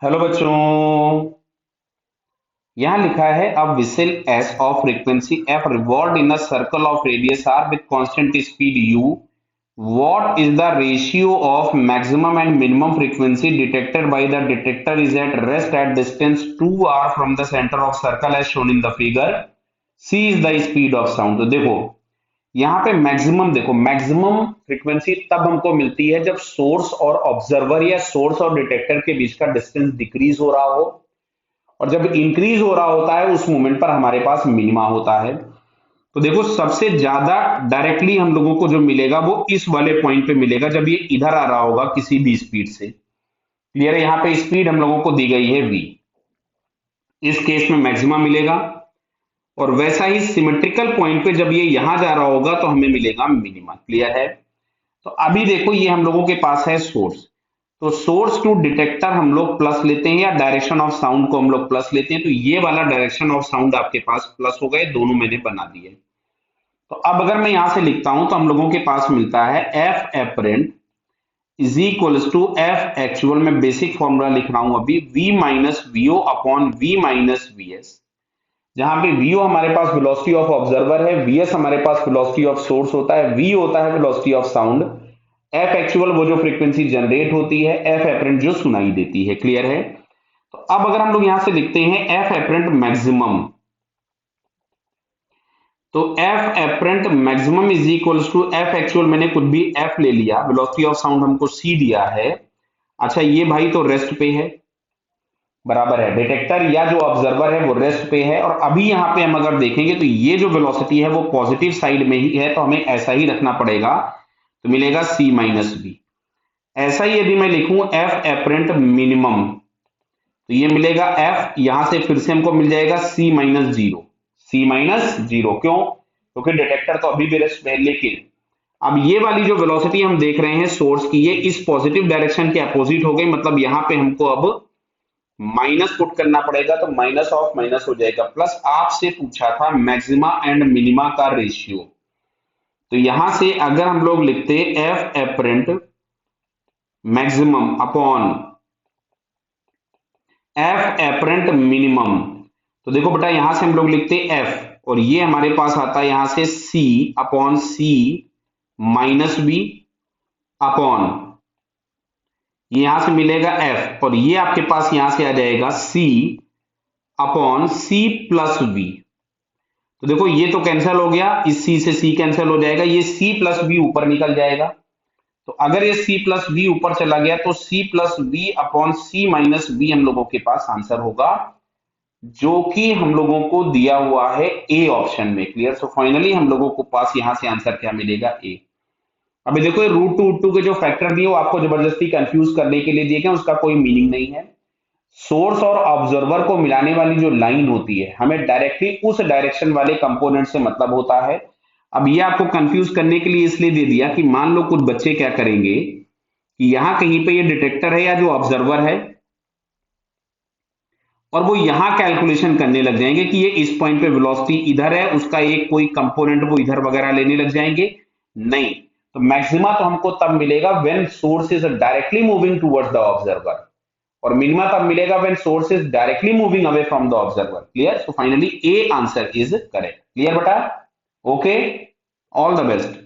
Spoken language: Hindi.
हेलो बच्चों। यहाँ लिखा है अब whistle S of frequency f revolve in a circle of radius r with constant speed u. What is the ratio of maximum and minimum frequency detected by the detector is at rest at distance 2r from the centre of circle as shown in the figure. C is the speed of sound. तो देखो यहाँ पे मैक्सिमम, देखो मैक्सिमम फ्रीक्वेंसी तब हमको मिलती है जब सोर्स और ऑब्जर्वर या सोर्स और डिटेक्टर के बीच का डिस्टेंस डिक्रीज हो रहा हो, और जब इंक्रीज हो रहा होता है उस मोमेंट पर हमारे पास मिनिमा होता है। तो देखो सबसे ज्यादा डायरेक्टली हम लोगों को जो मिलेगा वो इस वाले पॉइंट पे मिलेगा जब ये इधर आ रहा होगा किसी भी स्पीड से। क्लियर है? यहाँ पे स्पीड हम लोगों को दी गई है v, इस केस में मैक्सिमा मिलेगा। और वैसा ही सिमेट्रिकल पॉइंट पे जब ये यहां जा रहा होगा तो हमें मिलेगा मिनिमा। क्लियर है? तो अभी देखो ये हम लोगों के पास है सोर्स, तो सोर्स टू डिटेक्टर हम लोग प्लस लेते हैं या डायरेक्शन ऑफ साउंड को हम लोग प्लस लेते हैं। तो ये वाला डायरेक्शन ऑफ साउंड आपके पास प्लस हो गए, दोनों मैंने बना दिए। तो अब अगर मैं यहां से लिखता हूं तो हम लोगों के पास मिलता है F apparent is equals to F actual. में बेसिक फॉर्मूला लिख रहा हूं अभी, V minus V O upon V minus V S, जहां पे वीओ हमारे पास वेलोसिटी ऑफ ऑब्जर्वर है, वीएस हमारे पास वेलोसिटी ऑफ सोर्स होता है, वी होता है velocity of sound, F actual वो जो फ्रीक्वेंसी जनरेट होती है, एफ एपरेंट जो सुनाई देती है। क्लियर है? तो अब अगर हम लोग यहां से लिखते हैं एफ एपरेंट मैक्सिमम, तो F apparent maximum is equals to F actual, मैंने कुछ भी एफ ले लिया, वेलोसिटी ऑफ साउंड हमको सी दिया है। अच्छा ये भाई तो रेस्ट पे है, बराबर है, डिटेक्टर या जो ऑब्जर्वर है वो रेस्ट पे है। और अभी यहां पे हम अगर देखेंगे तो ये जो वेलोसिटी है वो पॉजिटिव साइड में ही है, तो हमें ऐसा ही रखना पड़ेगा, तो मिलेगा सी माइनस बी। ऐसा ही यदि मैं लिखूं एफ एपरेंट मिनिमम, तो ये मिलेगा एफ, यहां से फिर से हमको मिल जाएगा सी माइनस जीरो। सी माइनस जीरो क्यों? क्योंकि डिटेक्टर तो अभी भी रेस्ट में है। लेकिन अब ये वाली जो वेलोसिटी हम देख रहे हैं सोर्स की, ये इस पॉजिटिव डायरेक्शन के अपोजिट हो गई, मतलब यहां पे हमको अब माइनस पुट करना पड़ेगा, तो माइनस ऑफ माइनस हो जाएगा प्लस। आपसे पूछा था मैक्सिमा एंड मिनिमा का रेशियो, तो यहां से अगर हम लोग लिखते F apparent maximum upon F apparent minimum, तो देखो बेटा यहां से हम लोग लिखते एफ और ये हमारे पास आता है यहां से सी अपॉन सी माइनस बी अपॉन, ये यहां से मिलेगा एफ और ये आपके पास यहां से आ जाएगा सी अपॉन सी प्लस बी। तो देखो ये तो कैंसिल हो गया, इस सी से सी कैंसिल हो जाएगा, ये सी प्लस बी ऊपर निकल जाएगा। तो अगर ये सी प्लस बी ऊपर चला गया तो सी प्लस बी अपॉन सी माइनस बी हम लोगों के पास आंसर होगा, जो कि हम लोगों को दिया हुआ है ए ऑप्शन में। क्लियर? सो फाइनली हम लोगों को पास यहां से आंसर क्या मिलेगा? ए। अभी देखो ये रूट टू के जो फैक्टर दिए वो आपको जबरदस्ती कंफ्यूज करने के लिए दिए गए, उसका कोई मीनिंग नहीं है। सोर्स और ऑब्जर्वर को मिलाने वाली जो लाइन होती है, हमें डायरेक्टली उस डायरेक्शन वाले कंपोनेंट से मतलब होता है। अब ये आपको कंफ्यूज करने के लिए इसलिए दे दिया कि मान लो कुछ बच्चे क्या करेंगे कि यहां कहीं पे ये डिटेक्टर है या जो ऑब्जर्वर है, और वो यहां कैलकुलेशन करने लग जाएंगे कि ये इस पॉइंट पे वेलोसिटी इधर है, उसका एक कोई कंपोनेंट वो इधर वगैरह लेने लग जाएंगे। नहीं, तो मैक्सिमा तो हमको तब मिलेगा when source is directly moving towards the observer, और मिनिमा तब मिलेगा when source is directly moving away from the observer. Clear? So finally a answer is correct. Clear बेटा? Okay, all the best.